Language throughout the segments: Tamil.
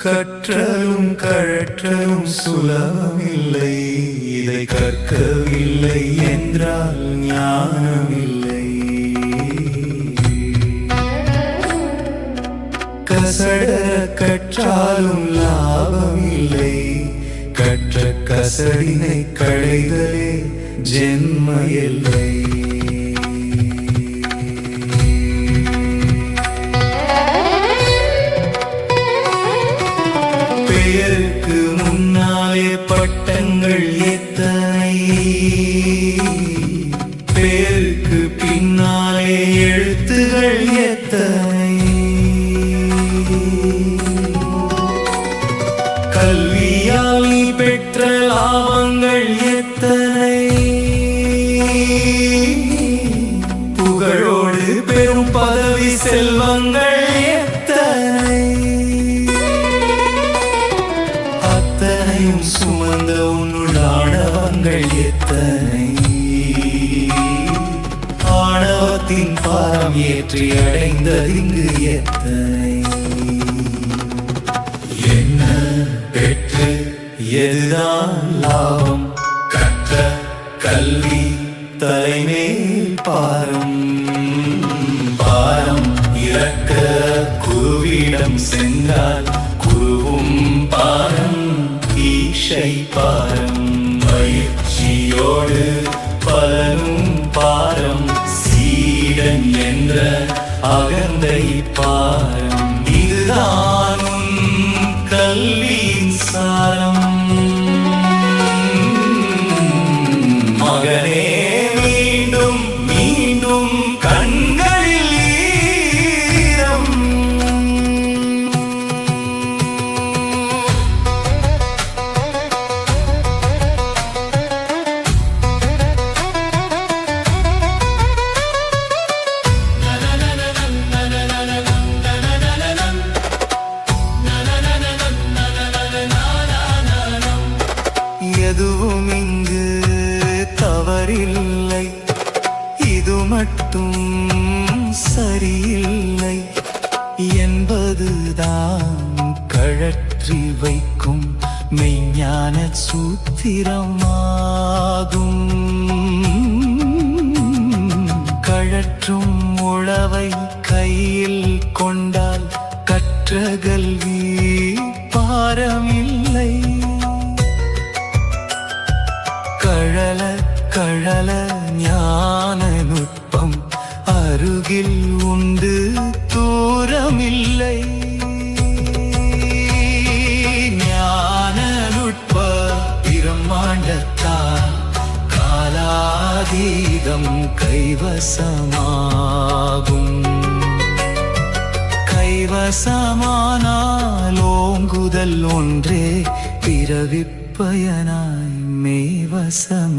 கற்றலும் கழற்றலும் சுலபமில்லை, இதை கற்கவில்லை என்றால் ஞானமில்லை. கசட கற்றாலும் லாபமில்லை, கற்ற கசடினை களைதலே ஜென்ம எல்லை. பெயருக்கு முன்னாலே பட்டங்கள் எத்தனை, பெயருக்கு பின்னாலே எழுத்துகள் எத்தனை. கல்வியால் நீ பெற்ற லாபங்கள் எத்தனை, புகழோடு பெரும் பதவி செல்வங்கள் எத்தனை. அத்தனையும் சுமந்த உன்னுள் ஆணவங்கள் எத்தனை, ஆணவத்தின் பாரம் ஏற்றி அடைந்ததிங்கு எத்தனை. என்ன பெற்று எதுதான் லாபம், கற்ற கல்வி தலைமேல் பாரம். பாரம் இறக்க குருவிடம் சென்றால் குருவும் பாரம், ஈஷை பாரம். பயிற்சியோடு பலனும் பாரம், சீடன் என்ற அகந்தை பாரம். இதுதான் கல்வியின் சாரம். மகனே மீண்டும் மீண்டும் கண்களில் ஈரம். எதுவும் இங்கு தவறில்லை, இது மட்டும் சரியில்லை என்பதுதான் கழற்றி வைக்கும் மெய்ஞான சூத்திரமாகும். கழற்றும் உழவை கையில் கொண்டால் கற்ற கல்வி பாரமில்லை. கழல கழல ஞான நுட்பம் அருகில் உண்டு, தூரமில்லை. ஞான நுட்ப பிரம்மாண்டத்தால் காலாதீதம் கைவசமாகும். கைவசமானால் ஓங்குதல் ஒன்றே பிறவிப்பயனாய் மெய்வசமாகும்.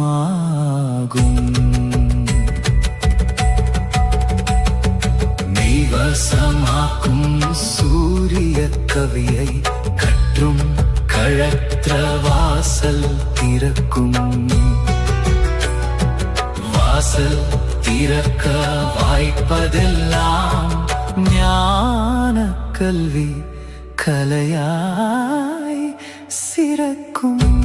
மெய்வசமாக்கும் சூரிய கவியை கற்றும் கழற்ற வாசல் திறக்கும். வாசல் திறக்க வாய்ப்பதெல்லாம் ஞான கல்வி கலையாய் சிறக்கும்.